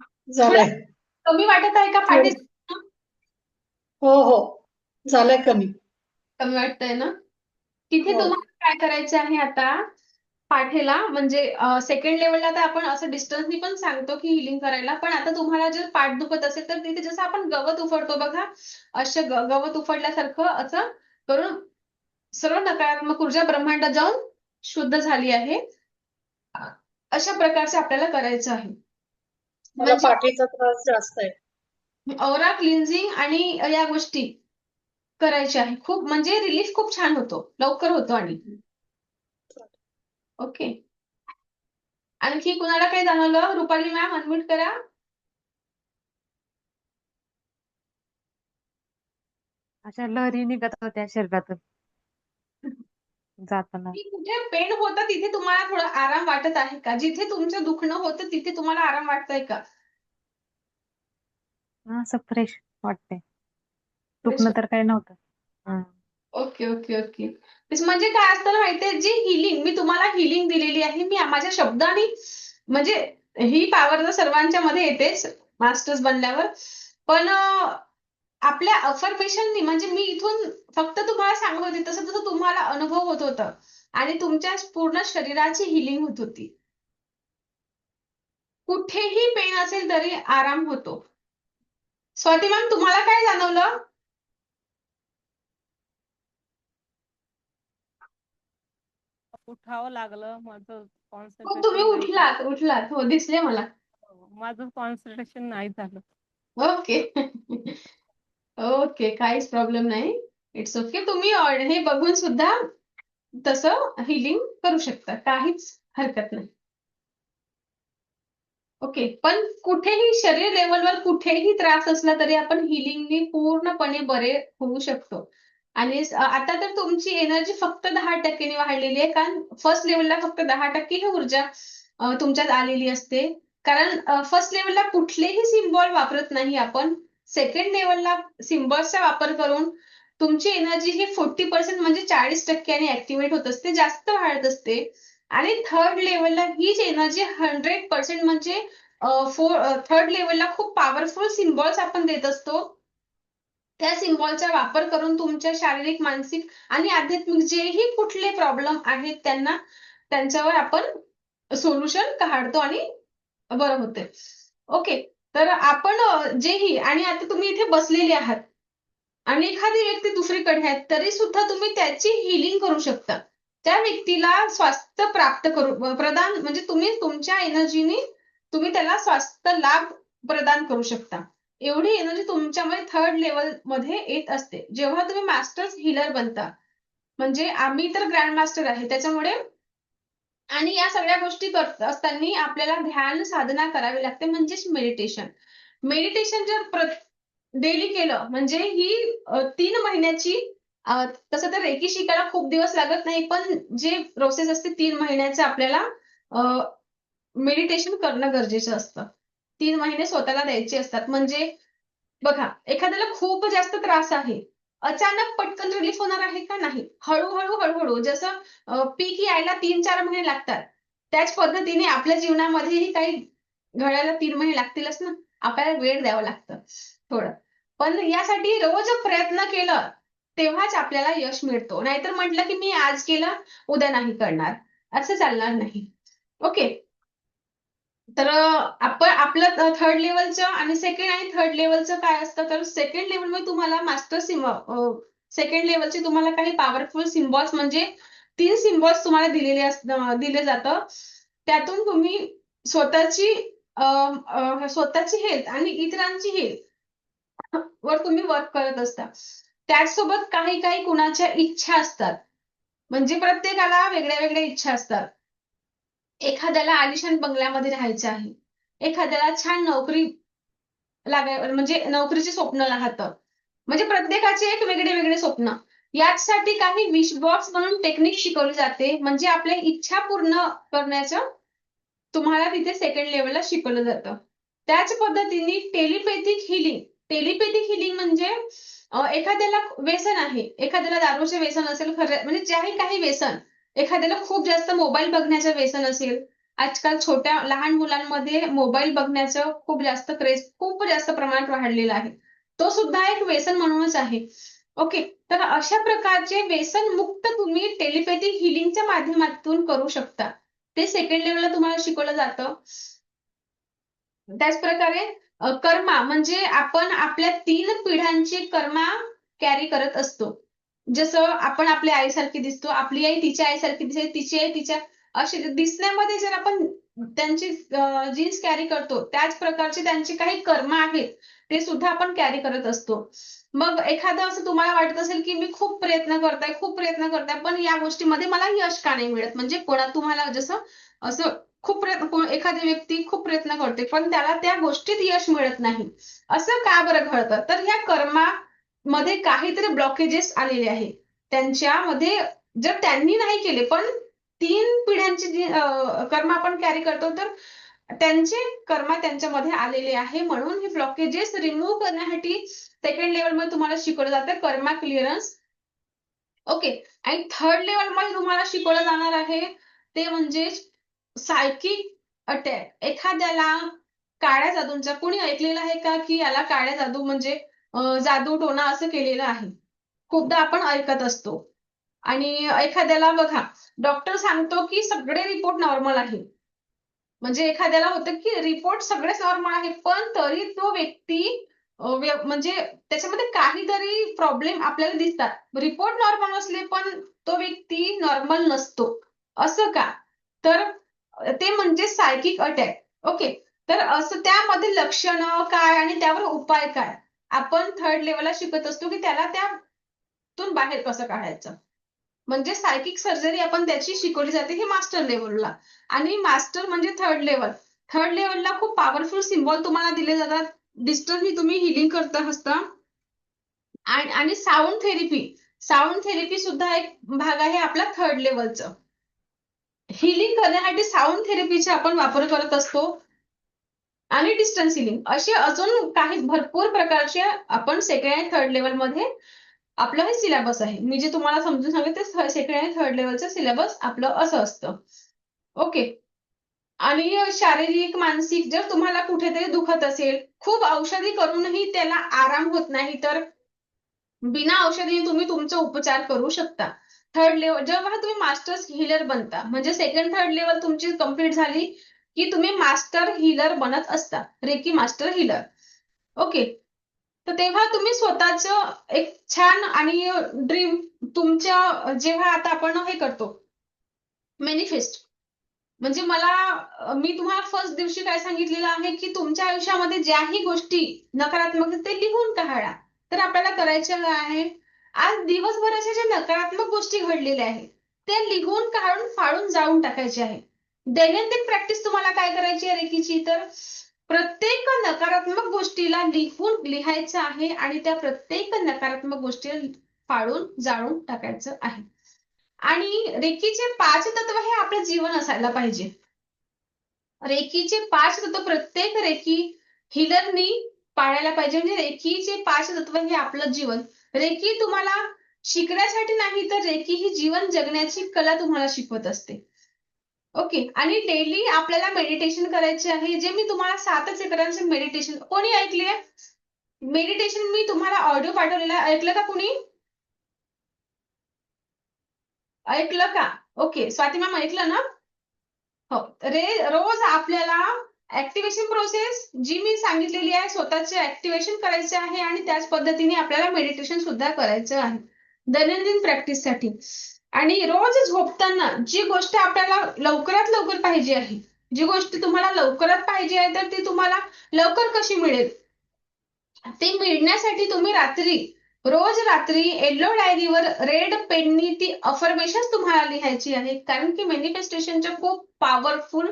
S1: थोडं
S2: झालंय.
S1: कमी वाटत आहे का
S2: थोडी
S1: पाठीचे?
S2: हो हो झालंय कमी.
S1: कमी वाटतंय ना. तिथे
S2: हो
S1: तुम्हाला काय करायचं आहे आता पाठीला, म्हणजे सेकंड लेवलला तर आपण असं डिस्टन्सनी पण सांगतो की हिलिंग करायला. पण आता तुम्हाला जर पाठ दुखत असेल तर तिथे जसं आपण गवत उफडतो बघा, असं गवत उफडल्यासारखं असं करून सर्व नकारात्मक ऊर्जा ब्रह्मांडात जाऊन शुद्ध झाली आहे. अशा प्रकारचे आपल्याला करायचं आहे.
S2: मला
S1: म्हणजे
S2: पाठीचा त्रास जास्त आहे.
S1: औरा क्लिन्झिंग आणि या गोष्टी करायच्या आहे. खूप म्हणजे रिलीफ खूप छान होतो, लवकर होतो. आणि ओके. आणखी कुणाला काही जाणवलं? रुपाली मॅम अनम्यूट करा.
S3: अशा लहरी निघत होत्या शरीरातून जाताना.
S1: कुठे पेन होतं तिथे तुम्हाला थोडं आराम वाटत आहे का? जिथे तुमचं दुखणं होतं तिथे तुम्हाला आराम वाटतंय का?
S3: असं फ्रेश वाटतंय. दुखणं तर काही नव्हतं. हं.
S1: Okay okay okay. म्हणजे काय असतं ना माहितीये, जी हिलिंग मी तुम्हाला हिलिंग दिलेली आहे, मी माझ्या शब्दाने, म्हणजे ही पॉवर तर सर्वांच्या मध्ये येतेच मास्टर्स बनल्यावर. पण आपल्या अफर्मेशननी, म्हणजे मी इथून फक्त तुम्हाला सांगत होते तसं तसं तुम्हाला अनुभव होत होता आणि तुमच्या पूर्ण शरीराची हिलिंग होत होती. कुठेही पेन असेल तरी आराम होतो. स्वाती मॅम तुम्हाला काय जाणवलं?
S4: उठावं लागलं. माझं
S1: हो, तुम्ही
S4: कॉन्सन्ट्रेशन नाही झालं.
S1: उठलात हो, दिसले मला.
S4: माझं कॉन्सन्ट्रेशन नाही झालं.
S1: ओके. ओके, काहीच प्रॉब्लेम नाही. It's okay. तुम्ही हे बघून सुद्धा तसं हिलिंग करू शकता, काहीच हरकत नाही. ओके, पण कुठेही शरीर लेवलवर कुठेही त्रास असला तरी आपण हिलिंगनी पूर्णपणे बरे होऊ शकतो. आणि आता तर तुमची एनर्जी फक्त 10% वाढलेली आहे, कारण फर्स्ट लेवलला फक्त 10% ही ऊर्जा तुमच्यात आलेली असते. कारण फर्स्ट लेवलला कुठलेही सिम्बॉल वापरत नाही आपण. सेकंड लेवलला सिम्बॉल्सचा वापर करून तुमची एनर्जी ही 40% म्हणजे 40% ऍक्टिव्हेट होत असते, जास्त वाढत असते. आणि थर्ड लेवलला हीच एनर्जी 100% म्हणजे थर्ड लेवलला खूप पॉवरफुल सिम्बॉल्स आपण देत असतो. त्या सिम्बॉलचा वापर करून तुमच्या शारीरिक, मानसिक आणि आध्यात्मिक जेही कुठले प्रॉब्लेम आहेत त्यांच्यावर आपण सोल्युशन काढतो आणि बरं होते. ओके, तर आपण जेही आणि आता तुम्ही इथे बसलेले आहात आणि एखादी व्यक्ती दुसरीकडे आहे तरी सुद्धा तुम्ही त्याची हिलिंग करू शकता. त्या व्यक्तीला स्वास्थ्य प्राप्त प्रदान म्हणजे तुम्ही तुमच्या एनर्जीने तुम्ही त्याला स्वास्थ्य लाभ प्रदान करू शकता. एवढी एनर्जी तुमच्यामध्ये थर्ड लेवल मध्ये येत असते. जेव्हा तुम्ही मास्टर्स हिलर बनता, म्हणजे आम्ही तर ग्रँड मास्टर आहे त्याच्यामुळे आणि या सगळ्या गोष्टी करत असताना आपल्याला ध्यान साधना करावी लागते, म्हणजेच मेडिटेशन. मेडिटेशन जर डेली केलं म्हणजे ही 3 महिन्याची तसं तर रेकी शिकायला खूप दिवस लागत नाही, पण जे प्रोसेस असते 3 महिन्याचं आपल्याला मेडिटेशन करणं गरजेचं असतं. 3 महिने स्वतःला द्यायचे असतात. म्हणजे बघा, एखाद्याला खूप जास्त त्रास आहे. अचानक पटकन रिलीफ होणार आहे का? नाही. हळूहळू जसं पीक यायला 3-4 महिने लागतात. त्याच पद्धतीने आपल्या जीवनामध्येही काही घडायला 3 महिने लागतीलच ना. आपल्याला वेळ द्यावं लागतं थोडं. पण यासाठी रोज प्रयत्न केलं, तेव्हाच आपल्याला यश मिळतो. नाहीतर म्हटलं की मी आज केलं, उद्या नाही करणार. असं चालणार नाही. ओके. तर आपण आपलं थर्ड लेवलचं आणि सेकंड आणि थर्ड लेवलचं काय असतं, तर सेकंड लेवलमध्ये तुम्हाला मास्टर सेकंड लेवलचे तुम्हाला काही पॉवरफुल सिम्बॉल्स म्हणजे 3 सिम्बॉल्स तुम्हाला दिले जातं. त्यातून तुम्ही स्वतःची स्वतःची हेल्थ आणि इतरांची हेल्थ वर तुम्ही वर्क करत असता. त्याचसोबत काही काही कुणाच्या इच्छा असतात. म्हणजे प्रत्येकाला वेगळ्या वेगळ्या इच्छा असतात. एखाद्याला आलिशान बंगल्यामध्ये राहायचं आहे. एखाद्याला छान नोकरी म्हणजे नोकरीचे स्वप्न राहतं. म्हणजे प्रत्येकाचे एक वेगळे स्वप्न. यासाठी काही विश बॉक्स म्हणून टेक्निक शिकवली जाते. म्हणजे आपल्या इच्छा पूर्ण करण्याचं तुम्हाला तिथे सेकंड लेवलला शिकवलं जातं. त्याच पद्धतीने टेलिपॅथिक हिलिंग म्हणजे एखाद्याला व्यसन आहे, एखाद्याला दारूचे व्यसन असेल, खरं म्हणजे ज्याही काही व्यसन, एखाद्याला खूप जास्त मोबाईल बघण्याचं व्यसन असेल. आजकाल लहान मुलांमध्ये मोबाईल बघण्याचं खूप जास्त क्रेज, खूप जास्त प्रमाणात वाढलेलं आहे. तो सुद्धा एक व्यसन म्हणूनच आहे. ओके, तर अशा प्रकारचे व्यसन मुक्त तुम्ही टेलिपॅथिक हिलिंगच्या माध्यमातून करू शकता. ते सेकंड लेवलला तुम्हाला शिकवलं जातं. त्याच प्रकारे कर्मा म्हणजे आपण आपल्या 3 पिढ्यांची कर्मा कॅरी करत असतो. जसं आपण आपल्या आईसारखी दिसतो, आपली आई तिच्या आईसारखी दिसते, तिची आई तिच्या अशी दिसण्यामध्ये जर आपण त्यांची जीन्स कॅरी करतो, त्याच प्रकारचे त्यांचे काही कर्म आहेत, ते सुद्धा आपण कॅरी करत असतो. मग एखादं असं तुम्हाला वाटत असेल, की मी खूप प्रयत्न करताय, पण या गोष्टीमध्ये मला यश का नाही मिळत? म्हणजे तुम्हाला जसं असं एखादी व्यक्ती खूप प्रयत्न करते, पण त्याला त्या गोष्टीत यश मिळत नाही. असं का बरं घडतं? तर ह्या कर्मामध्ये काहीतरी ब्लॉकेजेस आलेले आहेत. त्यांच्यामध्ये जर त्यांनी नाही केले, पण 3 पिढ्यांची जी कर्म आपण कॅरी करतो, तर त्यांचे कर्म त्यांच्यामध्ये आलेले आहे. म्हणून हे ब्लॉकेजेस रिमूव्ह करण्यासाठी सेकंड लेवलमध्ये तुम्हाला शिकवलं जातं कर्मा क्लिअरन्स. ओके. आणि थर्ड लेवलमध्ये तुम्हाला शिकवलं जाणार आहे ते म्हणजे सायकिक अटॅक. एखाद्याला काळ्या जादूंचा कोणी ऐकलेलं आहे का, की याला काळ्या जादू म्हणजे जादू टोना असं केलेलं आहे. खूपदा आपण ऐकत असतो. आणि एखाद्याला बघा, डॉक्टर सांगतो की सगळे रिपोर्ट नॉर्मल आहे. म्हणजे एखाद्याला होतं की रिपोर्ट सगळेच नॉर्मल आहे, पण तरी तो व्यक्ती म्हणजे त्याच्यामध्ये काहीतरी प्रॉब्लेम आपल्याला दिसतात. रिपोर्ट नॉर्मल असले पण तो व्यक्ती नॉर्मल नसतो. असं का? तर ते म्हणजे सायकिक अटॅक. ओके. तर असं त्यामध्ये लक्षणं काय आणि त्यावर उपाय काय? आपण थर्ड लेवलला शिकत असतो की त्याला त्यातून बाहेर कसं काढायचं. म्हणजे सायकिक सर्जरी आपण त्याची शिकवली जाते ही मास्टर लेवलला. आणि मास्टर म्हणजे थर्ड लेवल. थर्ड लेवलला खूप पॉवरफुल सिम्बॉल तुम्हाला दिले जातात. डिजिटली तुम्ही हिलिंग करता असता. आणि साऊंड थेरपी. साऊंड थेरपी सुद्धा एक भाग आहे आपला थर्ड लेवलचं. हिलिंग करण्यासाठी साऊंड थेरपीचा आपण वापर करत असतो. आणि डिस्टन्स हिलिंग असे अजून काही भरपूर प्रकारचे आपण सेकंड आणि थर्ड लेवलमध्ये आपलं हे सिलेबस आहे. मी जे तुम्हाला समजून सांगितले ते सेकंड आणि थर्ड लेवलचं सिलेबस आपलं असं असतं. ओके. आणि शारीरिक, मानसिक जर तुम्हाला कुठेतरी दुखत असेल, खूप औषधी करूनही त्याला आराम होत नाही, तर बिना औषधी तुम्ही तुमचा उपचार करू शकता. थर्ड लेवल जेव्हा तुम्ही मास्टर्स हिलर बनता, म्हणजे सेकंड थर्ड लेवल तुमची कंप्लीट झाली की तुम्ही मास्टर हिलर बनत असता. Reiki master healer. ओके. तर तेव्हा तुम्ही स्वतःचं एक छान आणि ड्रीम तुमच्या जेव्हा आता आपण हे करतो मॅनिफेस्ट. म्हणजे मी तुम्हाला फर्स्ट दिवशी काय सांगितलेलं आहे की तुमच्या आयुष्यामध्ये ज्याही गोष्टी नकारात्मक आहेत ते लिहून काढा. तर आपल्याला करायचं काय आहे, आज दिवसभराच्या ज्या नकारात्मक गोष्टी घडलेल्या आहेत त्या लिहून काढून फाडून जाळून टाकायच्या आहे. दैनंदिन प्रॅक्टिस तुम्हाला काय करायची आहे रेकीची, तर प्रत्येक नकारात्मक गोष्टीला लिहायचं आहे आणि त्या प्रत्येक नकारात्मक गोष्टीला फाडून जाळून टाकायचं आहे. आणि रेकीचे 5 तत्व हे आपलं जीवन असायला पाहिजे. रेकीचे 5 तत्व प्रत्येक रेकी हिलरनी पाळायला पाहिजे. म्हणजे रेकीचे 5 तत्व हे आपलं जीवन. रेकी तुम्हाला शिकण्यासाठी नाही, तर रेकी ही जीवन जगण्याची कला तुम्हाला शिकवत असते. ओके. आणि डेली आपल्याला मेडिटेशन करायचे आहे. जे मी तुम्हाला 7 चक्रांचे मेडिटेशन कोणी ऐकले? मेडिटेशन मी तुम्हाला ऑडिओ पाठवलेला ऐकलं का कुणी? ऐकलं का? ओके. स्वाती मॅम ऐकलं ना? हो. रोज आपल्याला ऍक्टिव्हेशन प्रोसेस जी मी सांगितलेली आहे स्वतःचे ऍक्टिव्हेशन करायचे आहे आणि त्याच पद्धतीने आपल्याला मेडिटेशन सुद्धा करायचं आहे दैनंदिन प्रॅक्टिससाठी. आणि रोज झोपताना जी गोष्ट आपल्याला लवकरात लवकर पाहिजे आहे, जी गोष्ट तुम्हाला लवकरात पाहिजे आहे, तर ती तुम्हाला लवकर कशी मिळेल, ते मिळण्यासाठी तुम्ही रोज रात्री येलो डायरीवर रेड पेननी ती अफर्मेशन तुम्हाला लिहायची आहे. कारण की मॅनिफेस्टेशनच्या खूप पॉवरफुल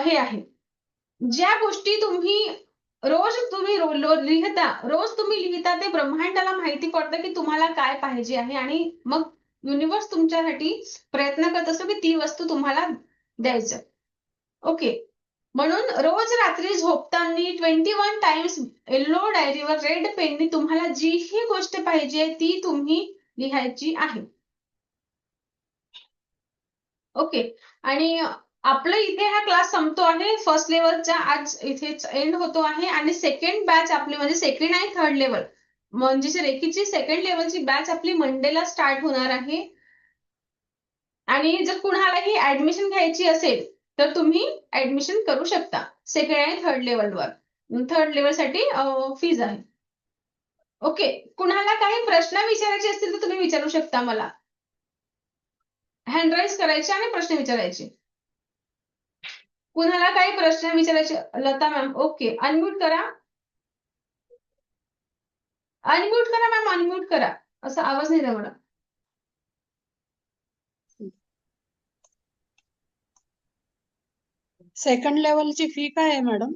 S1: हे आहे. ज्या गोष्टी रोज तुम्ही लिहिता ते ब्रह्मांडाला माहिती पडतं की तुम्हाला काय पाहिजे आहे आणि मग युनिव्हर्स तुमच्यासाठी प्रयत्न करत असतो की ती वस्तू तुम्हाला द्यायचं. ओके. म्हणून रोज रात्री झोपताना 21 टाइम्स येलो डायरीवर रेड पेननी तुम्हाला जीही गोष्ट पाहिजे ती तुम्ही लिहायची आहे. ओके. आणि आपलं इथे हा क्लास संपतो आहे. फर्स्ट लेवलचा आज इथेच एंड होतो आहे आणि सेकंड बॅच आपली म्हणजे सेकंड आणि थर्ड लेवल म्हणजे रेकीची सेकंड लेवलची बॅच आपली मंडेला स्टार्ट होणार आहे. आणि जर कुणालाही ऍडमिशन घ्यायची असेल तर तुम्ही ऍडमिशन करू शकता सेकंड आणि थर्ड लेवलवर. थर्ड लेवलसाठी फीज आहे. ओके. कुणाला काही प्रश्न विचारायचे असतील तर तुम्ही विचारू शकता मला. हँड राईज करायचे आणि प्रश्न विचारायचे. कुणाला काही प्रश्न विचारायचे? लता मॅम. ओके. अनम्यूट करा. अनम्यूट करा मॅम, अनम्यूट करा. असा आवाज नाही येत मला.
S2: सेकंड लेवलची फी काय आहे मॅडम?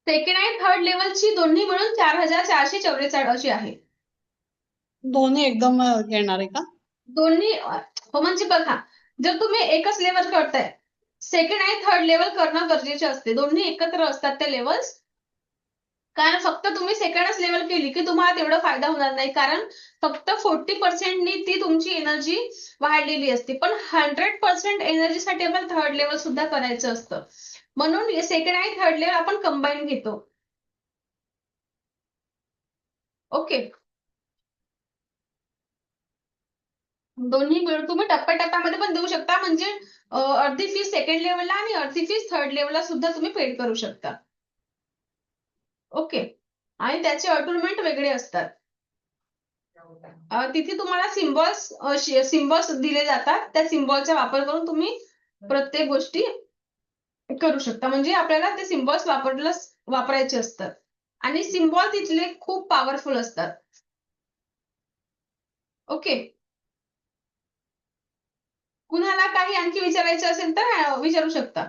S1: सेकंड आणि थर्ड लेवलची दोन्ही मिळून 4,444 अशी आहे.
S2: दोन्ही एकदम येणार आहे का?
S1: दोन्ही हो म्हणजे बघा, जर तुम्ही एकच लेवल करताय, सेकंड आणि थर्ड लेवल करणं गरजेचे असते. दोन्ही एकत्र असतात ते लेवल्स. कारण फक्त तुम्ही सेकंडच लेवल केली की तुम्हाला तेवढा फायदा होणार नाही. कारण फक्त 40% नी ती तुमची एनर्जी वाढलेली असते. पण 100% एनर्जीसाठी आपण थर्ड लेवल सुद्धा करायचं असतं. म्हणून सेकंड आणि थर्ड लेवल आपण कंबाईन घेतो. ओके. दोन्ही मिळून तुम्ही टप्प्याटप्प्यामध्ये पण देऊ शकता. म्हणजे अर्धी फीस सेकंड लेवलला आणि अर्धी फीस थर्ड लेवलला सुद्धा तुम्ही पेड करू शकता. ओके. आणि त्याचे अटोनमेंट वेगळे असतात. तिथे तुम्हाला सिम्बॉल्स दिले जातात. त्या सिम्बॉलचा वापर करून तुम्ही प्रत्येक गोष्टी करू शकता. म्हणजे आपल्याला ते सिम्बॉल्स वापरायचे असतात आणि सिम्बॉल तिथले खूप पॉवरफुल असतात. ओके. कुणाला काही आणखी विचारायचं असेल तर विचारू शकता.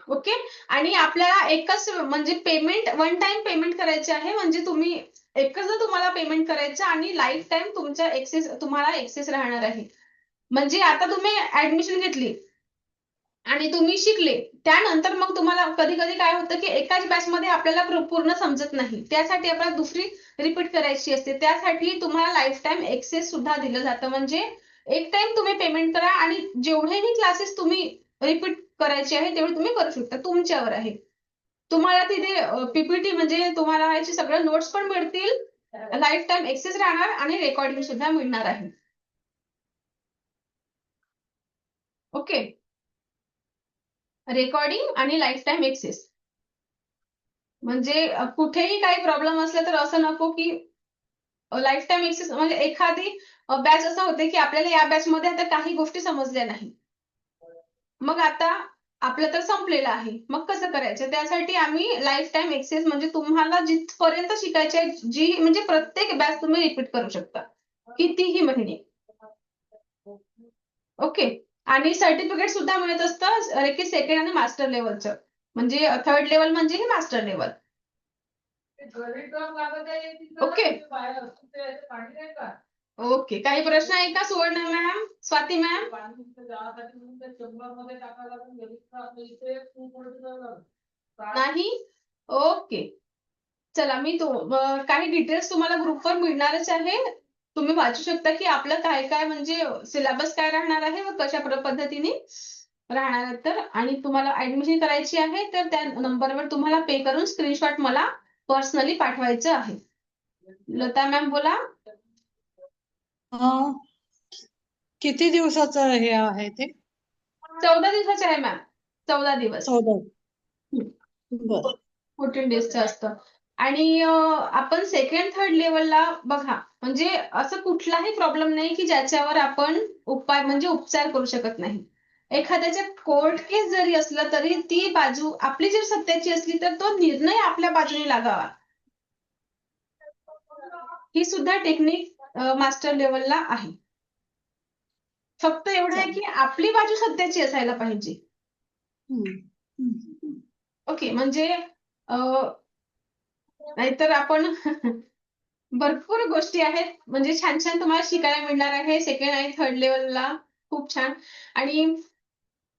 S1: ओके. आणि आपल्याला एकच म्हणजे पेमेंट वन टाइम पेमेंट करायचे आहे. म्हणजे तुम्ही एकच तुम्हाला पेमेंट करायचं आणि लाईफ टाइम तुम्हाला एक्सेस राहणार आहे. म्हणजे आता तुम्ही ऍडमिशन घेतली आणि तुम्ही शिकले, त्यानंतर मग तुम्हाला कधी कधी काय होतं की एकाच बॅच मध्ये आपल्याला पूर्ण समजत नाही. त्यासाठी आपल्याला दुसरी रिपीट करायची असते. त्यासाठी तुम्हाला लाईफ टाइम एक्सेस सुद्धा दिलं जातं. म्हणजे एक टाइम तुम्ही पेमेंट करा आणि जेवढेही क्लासेस तुम्ही रिपीट करायचे आहे तेवढे तुम्ही करू शकता. तुमच्यावर आहे. तुम्हाला तिथे पीपीटी म्हणजे तुम्हाला याचे सगळं नोट्स पण मिळतील, लाईफ टाइम एक्सेस राहणार आणि रेकॉर्डिंग सुद्धा मिळणार आहे. ओके. रेकॉर्डिंग आणि लाईफ टाइम एक्सेस. म्हणजे कुठेही काही प्रॉब्लेम असला तर असं नको की लाईफ टाइम एक्सेस म्हणजे एखादी बॅच असं होते की आपल्याला या बॅच मध्ये आता काही गोष्टी समजल्या नाही. मग आता आपलं तर संपलेलं आहे. मग कसं करायचं? त्यासाठी आम्ही लाईफ टाइम एक्सेस म्हणजे तुम्हाला जिथपर्यंत शिकायचे आहे, जी म्हणजे प्रत्येक बॅच तुम्ही रिपीट करू शकता. कितीही महिने. ओके. आणि सर्टिफिकेट सुद्धा मिळत असतं की सेकंड आणि मास्टर लेवलचं. म्हणजे थर्ड लेवल म्हणजे हे मास्टर लेवल. ओके. ओके. काही प्रश्न आहे का सुवर्ण मॅम, स्वाती मॅम? नाही. ओके. चला मी काही डिटेल्स तुम्हाला ग्रुपवर मिळणारच आहे. तुम्ही वाचू शकता की आपलं काय काय म्हणजे सिलेबस काय राहणार आहे व कशा पद्धतीने राहणार आहे. तर आणि तुम्हाला ऍडमिशन करायची आहे तर त्या नंबरवर तुम्हाला पे करून स्क्रीनशॉट मला पर्सनली पाठवायचं आहे. लता मॅम बोला.
S2: किती दिवसाचं हे आहे ते?
S1: 14 दिवसाचे आहे मॅम. 14 दिवस.
S2: 14.
S1: हम्म.
S2: बरं.
S1: 14 डेजचं असतं. आणि आपण सेकंड थर्ड लेवलला बघा म्हणजे असं कुठलाही प्रॉब्लेम नाही की ज्याच्यावर आपण उपचार करू शकत नाही. एखाद्याच्या कोर्ट केस जरी असलं तरी ती बाजू आपली जर सत्याची असली तर तो निर्णय आपल्या बाजूने लागावा. ही सुद्धा टेक्निक मास्टर लेवलला आहे. फक्त एवढं आहे की आपली बाजू सत्याची असायला पाहिजे. ओके. म्हणजे नाहीतर आपण भरपूर गोष्टी आहेत. म्हणजे छान छान तुम्हाला शिकायला मिळणार आहे सेकंड आणि थर्ड लेवलला. खूप छान. आणि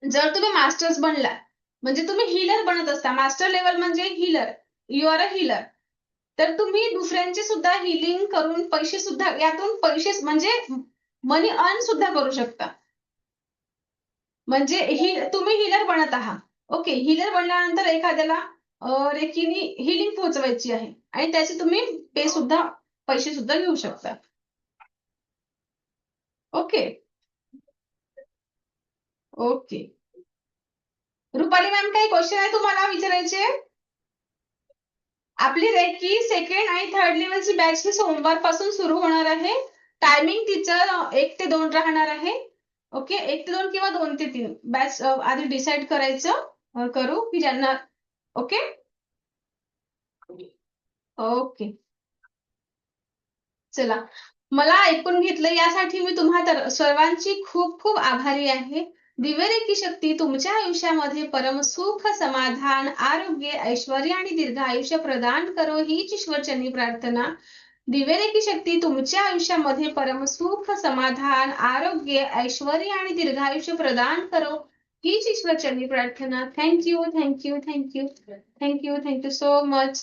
S1: जर तुम्ही मास्टर्स बनला म्हणजे तुम्ही हीलर बनत असता. मास्टर लेवल म्हणजे healer. You are a healer. तर तुम्ही दुसऱ्यांचे सुद्धा हिलिंग करून पैसे सुद्धा यातून पैसे म्हणजे मनी अर्न सुद्धा करू शकता. म्हणजे तुम्ही हीलर बनत आहात. ओके. हीलर बनल्यानंतर एखाद्याला रेकीने हिलिंग पोहोचवायची आहे आणि त्याचे तुम्ही पैसे सुद्धा घेऊ शकता. ओके. ओके. रुपाली मॅम काही क्वेश्चन आहे तुम्हाला विचारायचे? आपली रेकी सेकंड आणि थर्ड लेवलची बॅच ही सोमवारपासून सुरू होणार आहे. टायमिंग तिचं 1 ते 2 राहणार आहे. ओके. 1 ते 2 किंवा 2 ते 3 बॅच आधी डिसाईड करू की ज्यांना. ओके. ओके. चला. मला ऐकून घेतलं यासाठी मी तुम्हा सर्वांची खूप खूप आभारी आहे. दिव्यरेखी शक्ती तुमच्या आयुष्यामध्ये परमसुख, समाधान, आरोग्य, ऐश्वर्य आणि दीर्घ आयुष्य प्रदान करो हीच ईश्वरचरणी प्रार्थना. दिव्यरेखी शक्ती तुमच्या आयुष्यामध्ये परमसुख, समाधान, आरोग्य, ऐश्वर्य आणि दीर्घ आयुष्य प्रदान करो हीच ईश्वरचरणी प्रार्थना. Thank you. Thank you. Thank you. Thank you. Thank you so much.